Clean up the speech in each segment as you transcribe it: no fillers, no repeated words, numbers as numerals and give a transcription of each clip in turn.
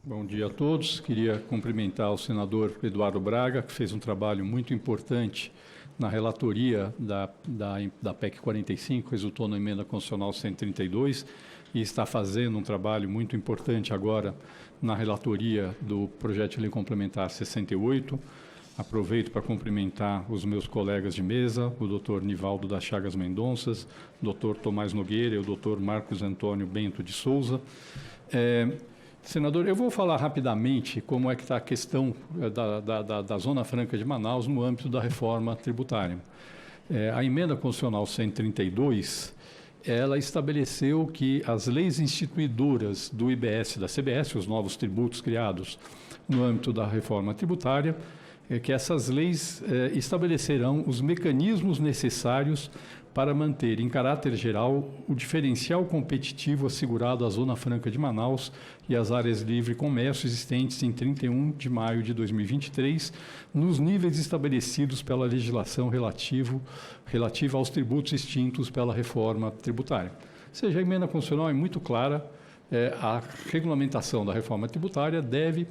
Bom dia a todos. Queria cumprimentar o senador Eduardo Braga, que fez um trabalho muito importante na relatoria da PEC 45, resultou na emenda constitucional 132, e está fazendo um trabalho muito importante agora na relatoria do projeto de lei complementar 68. Aproveito para cumprimentar os meus colegas de mesa, o doutor Nivaldo das Chagas Mendonças, o doutor Tomás Nogueira e o doutor Marcos Antônio Bento de Souza. Senador, eu vou falar rapidamente como é que está a questão da Zona Franca de Manaus no âmbito da reforma tributária. A emenda constitucional 132, ela estabeleceu que as leis instituidoras do IBS e da CBS, os novos tributos criados no âmbito da reforma tributária, que essas leis estabelecerão os mecanismos necessários para manter, em caráter geral, o diferencial competitivo assegurado à Zona Franca de Manaus e às áreas de livre comércio existentes em 31 de maio de 2023, nos níveis estabelecidos pela legislação relativa aos tributos extintos pela reforma tributária. Ou seja, a emenda constitucional é muito clara, a regulamentação da reforma tributária deve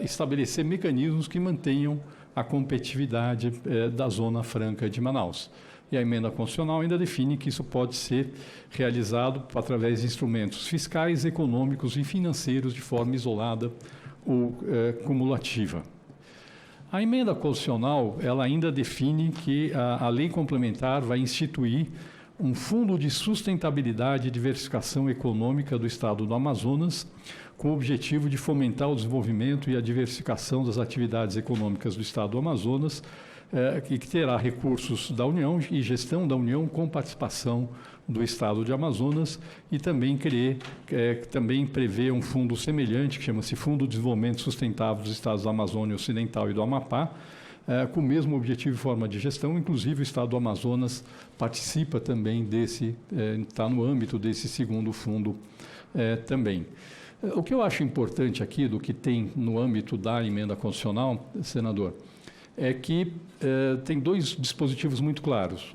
estabelecer mecanismos que mantenham a competitividade da Zona Franca de Manaus. E a emenda constitucional ainda define que isso pode ser realizado através de instrumentos fiscais, econômicos e financeiros de forma isolada ou cumulativa. A emenda constitucional, ela ainda define que a lei complementar vai instituir um fundo de sustentabilidade e diversificação econômica do Estado do Amazonas, com o objetivo de fomentar o desenvolvimento e a diversificação das atividades econômicas do Estado do Amazonas, que terá recursos da União e gestão da União com participação do Estado de Amazonas, e também também prevê um fundo semelhante, que chama-se Fundo de Desenvolvimento Sustentável dos Estados da Amazônia Ocidental e do Amapá, com o mesmo objetivo e forma de gestão. Inclusive o Estado do Amazonas participa também está no âmbito desse segundo fundo também. O que eu acho importante aqui, do que tem no âmbito da emenda constitucional, senador, é que tem dois dispositivos muito claros.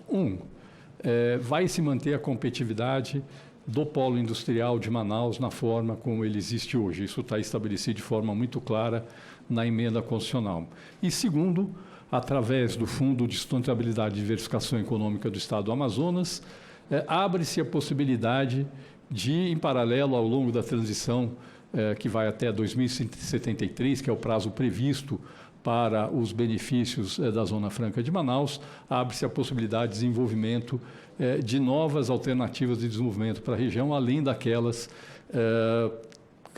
Vai se manter a competitividade do polo industrial de Manaus na forma como ele existe hoje. Isso está estabelecido de forma muito clara na emenda constitucional. E segundo, através do Fundo de Sustentabilidade e Diversificação Econômica do Estado do Amazonas, abre-se a possibilidade de, em paralelo ao longo da transição, que vai até 2073, que é o prazo previsto para os benefícios da Zona Franca de Manaus, abre-se a possibilidade de desenvolvimento de novas alternativas de desenvolvimento para a região, além daquelas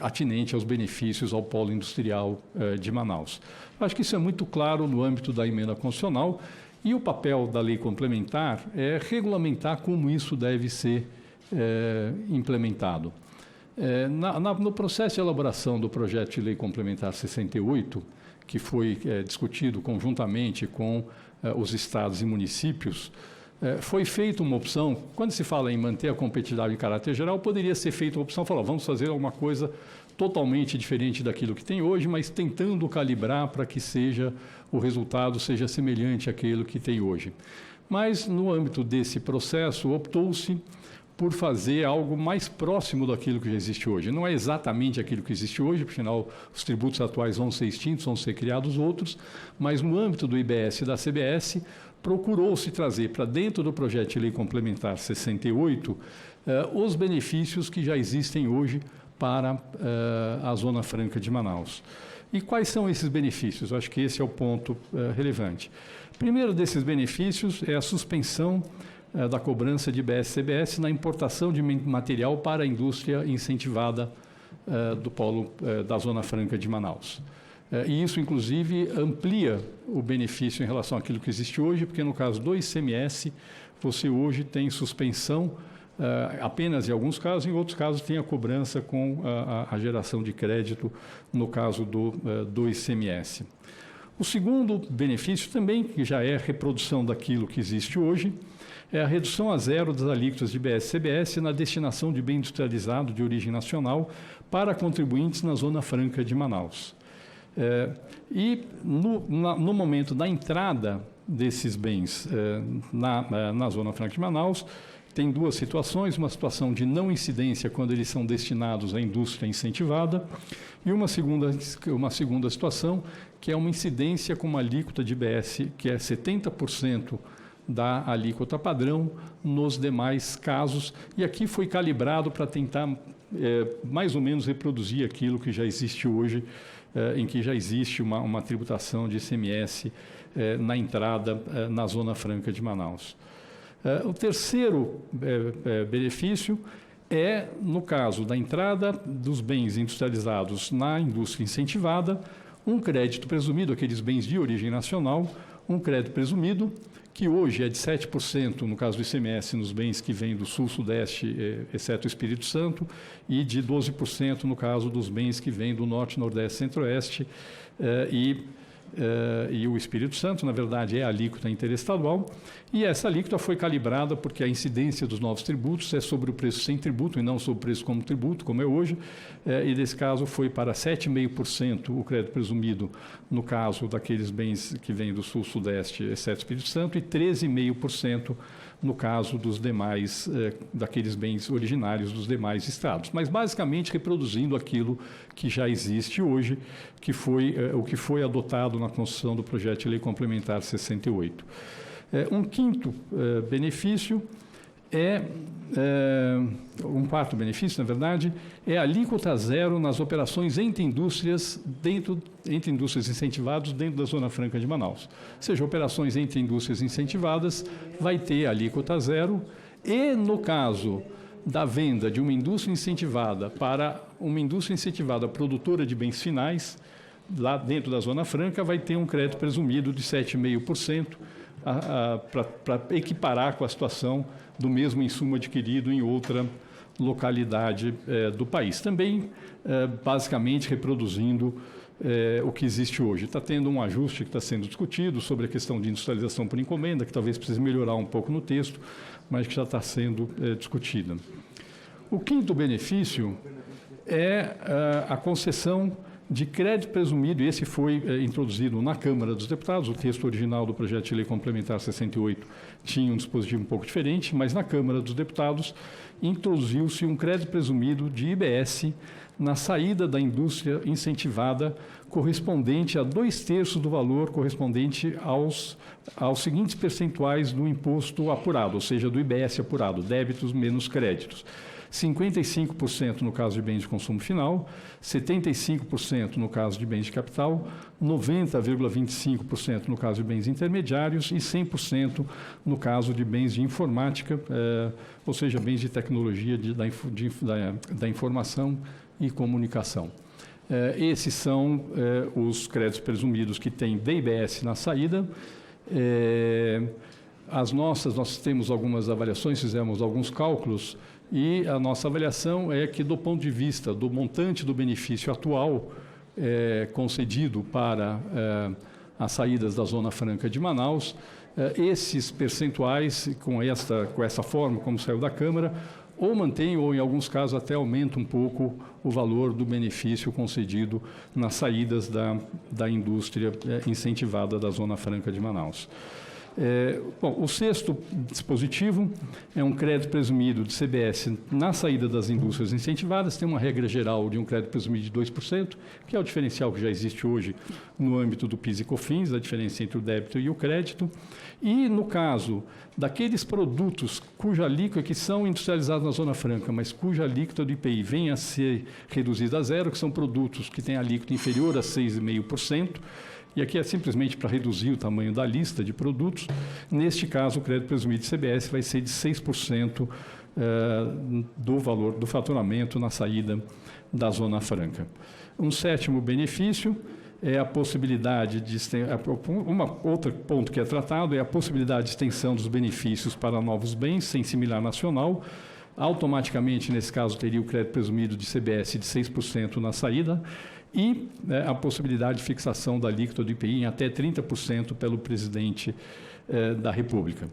atinentes aos benefícios ao polo industrial de Manaus. Acho que isso é muito claro no âmbito da emenda constitucional, e o papel da lei complementar é regulamentar como isso deve ser implementado. No processo de elaboração do projeto de lei complementar 68, que foi discutido conjuntamente com os estados e municípios, foi feita uma opção. Quando se fala em manter a competitividade em caráter geral, poderia ser feita uma opção, falar, vamos fazer alguma coisa totalmente diferente daquilo que tem hoje, mas tentando calibrar para que o resultado seja semelhante àquilo que tem hoje. Mas, no âmbito desse processo, optou-se por fazer algo mais próximo daquilo que já existe hoje. Não é exatamente aquilo que existe hoje, porque, afinal, os tributos atuais vão ser extintos, vão ser criados outros, mas no âmbito do IBS e da CBS, procurou-se trazer para dentro do projeto de lei complementar 68 os benefícios que já existem hoje para a Zona Franca de Manaus. E quais são esses benefícios? Eu acho que esse é o ponto relevante. O primeiro desses benefícios é a suspensão da cobrança de IBS-CBS na importação de material para a indústria incentivada do polo da Zona Franca de Manaus. E isso, inclusive, amplia o benefício em relação àquilo que existe hoje, porque no caso do ICMS, você hoje tem suspensão apenas em alguns casos, em outros casos tem a cobrança com a geração de crédito, no caso do ICMS. O segundo benefício também, que já é a reprodução daquilo que existe hoje, é a redução a zero das alíquotas de IBS-CBS na destinação de bem industrializado de origem nacional para contribuintes na Zona Franca de Manaus. E no momento da entrada desses bens na Zona Franca de Manaus, tem duas situações, uma situação de não incidência quando eles são destinados à indústria incentivada e uma segunda situação que é uma incidência com uma alíquota de IBS que é 70% da alíquota padrão nos demais casos, e aqui foi calibrado para tentar mais ou menos reproduzir aquilo que já existe hoje, em que já existe uma tributação de ICMS na entrada na Zona Franca de Manaus. O terceiro benefício é, no caso da entrada dos bens industrializados na indústria incentivada, um crédito presumido, aqueles bens de origem nacional, um crédito presumido, que hoje é de 7% no caso do ICMS nos bens que vêm do Sul-Sudeste, exceto o Espírito Santo, e de 12% no caso dos bens que vêm do Norte, Nordeste, Centro-Oeste e o Espírito Santo, na verdade, é a alíquota interestadual, e essa alíquota foi calibrada porque a incidência dos novos tributos é sobre o preço sem tributo e não sobre o preço como tributo, como é hoje, e nesse caso foi para 7,5% o crédito presumido no caso daqueles bens que vêm do Sul, Sudeste, exceto o Espírito Santo, e 13,5% no caso dos demais, daqueles bens originários dos demais estados. Mas, basicamente, reproduzindo aquilo que já existe hoje, que foi o que foi adotado na construção do projeto de lei complementar 68. Um quinto benefício um quarto benefício, na verdade, é a alíquota zero nas operações entre indústrias incentivadas dentro da Zona Franca de Manaus. Ou seja, operações entre indústrias incentivadas vai ter alíquota zero e, no caso da venda de uma indústria incentivada para uma indústria incentivada produtora de bens finais, lá dentro da Zona Franca, vai ter um crédito presumido de 7,5%, para equiparar com a situação do mesmo insumo adquirido em outra localidade do país. Também, basicamente, reproduzindo o que existe hoje. Está tendo um ajuste que está sendo discutido sobre a questão de industrialização por encomenda, que talvez precise melhorar um pouco no texto, mas que já está sendo discutida. O quinto benefício é a concessão de crédito presumido, e esse foi introduzido na Câmara dos Deputados. O texto original do projeto de lei complementar 68 tinha um dispositivo um pouco diferente, mas na Câmara dos Deputados introduziu-se um crédito presumido de IBS na saída da indústria incentivada, correspondente a 2/3 do valor correspondente aos seguintes percentuais do imposto apurado, ou seja, do IBS apurado, débitos menos créditos. 55% no caso de bens de consumo final, 75% no caso de bens de capital, 90,25% no caso de bens intermediários e 100% no caso de bens de informática, ou seja, bens de tecnologia da informação e comunicação. Esses são os créditos presumidos que têm DIBS na saída. Nós temos algumas avaliações, fizemos alguns cálculos, e a nossa avaliação é que, do ponto de vista do montante do benefício atual concedido para as saídas da Zona Franca de Manaus, esses percentuais, com essa forma como saiu da Câmara, ou mantém, ou em alguns casos até aumenta um pouco o valor do benefício concedido nas saídas da indústria incentivada da Zona Franca de Manaus. O sexto dispositivo é um crédito presumido de CBS na saída das indústrias incentivadas. Tem uma regra geral de um crédito presumido de 2%, que é o diferencial que já existe hoje no âmbito do PIS e COFINS, a diferença entre o débito e o crédito. E, no caso daqueles produtos cuja alíquota, que são industrializados na Zona Franca, mas cuja alíquota do IPI venha a ser reduzida a zero, que são produtos que têm alíquota inferior a 6,5%, e aqui é simplesmente para reduzir o tamanho da lista de produtos. Neste caso, o crédito presumido de CBS vai ser de 6% do valor do faturamento na saída da Zona Franca. Um sétimo benefício é a possibilidade de... outro ponto que é tratado é a possibilidade de extensão dos benefícios para novos bens sem similar nacional. Automaticamente, nesse caso, teria o crédito presumido de CBS de 6% na saída, e a possibilidade de fixação da alíquota do IPI em até 30% pelo presidente da República.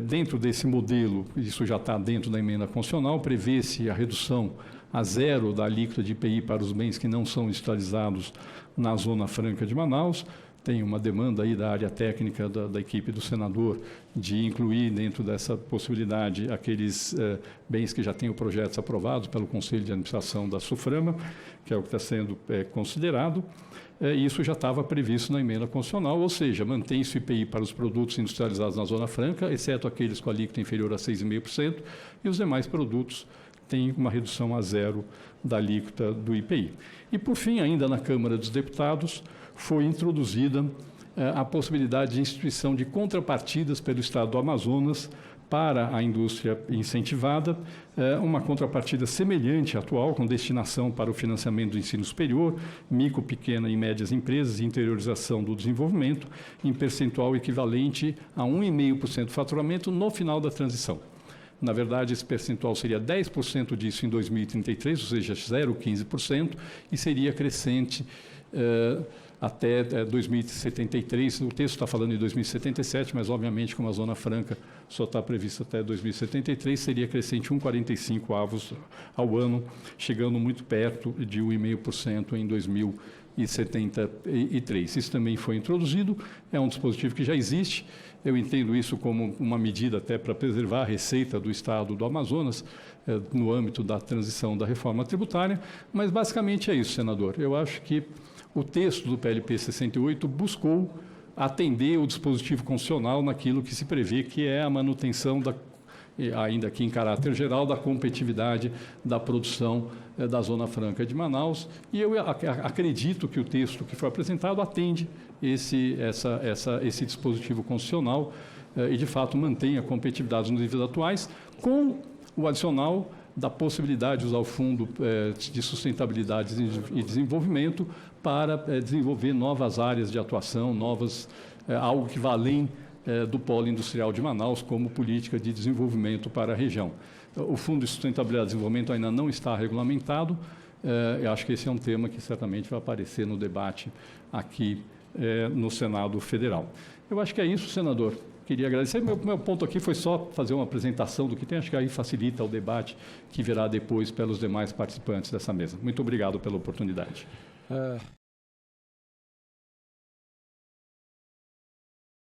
Dentro desse modelo, isso já está dentro da emenda constitucional, prevê-se a redução a zero da alíquota de IPI para os bens que não são industrializados na Zona Franca de Manaus. tem uma demanda aí da área técnica da equipe do senador de incluir dentro dessa possibilidade aqueles bens que já têm projetos aprovados pelo Conselho de Administração da SUFRAMA, que é o que está sendo considerado. Isso já estava previsto na emenda constitucional, ou seja, mantém-se o IPI para os produtos industrializados na Zona Franca, exceto aqueles com alíquota inferior a 6,5%, e os demais produtos têm uma redução a zero da alíquota do IPI. E, por fim, ainda na Câmara dos Deputados, foi introduzida a possibilidade de instituição de contrapartidas pelo Estado do Amazonas para a indústria incentivada, uma contrapartida semelhante à atual, com destinação para o financiamento do ensino superior, micro, pequena e médias empresas e interiorização do desenvolvimento, em percentual equivalente a 1,5% do faturamento no final da transição. Na verdade, esse percentual seria 10% disso em 2033, ou seja, 0,15%, e seria crescente até 2073. O texto está falando em 2077, mas, obviamente, como a Zona Franca só está prevista até 2073, seria crescente 1,45 avos ao ano, chegando muito perto de 1,5% em 2073. Isso também foi introduzido, é um dispositivo que já existe. Eu entendo isso como uma medida até para preservar a receita do Estado do Amazonas, no âmbito da transição da reforma tributária, mas basicamente é isso, senador. Eu acho que o texto do PLP 68 buscou atender o dispositivo constitucional naquilo que se prevê, que é a manutenção, ainda que em caráter geral, da competitividade da produção da Zona Franca de Manaus. E eu acredito que o texto que foi apresentado atende esse dispositivo constitucional e, de fato, mantém a competitividade nos níveis atuais, com o adicional da possibilidade de usar o Fundo de Sustentabilidade e Desenvolvimento para desenvolver novas áreas de atuação, algo que vá além do polo industrial de Manaus como política de desenvolvimento para a região. O Fundo de Sustentabilidade e Desenvolvimento ainda não está regulamentado. Eu acho que esse é um tema que certamente vai aparecer no debate aqui no Senado Federal. Eu acho que é isso, senador. Queria agradecer. Meu ponto aqui foi só fazer uma apresentação do que tem. Acho que aí facilita o debate que virá depois pelos demais participantes dessa mesa. Muito obrigado pela oportunidade.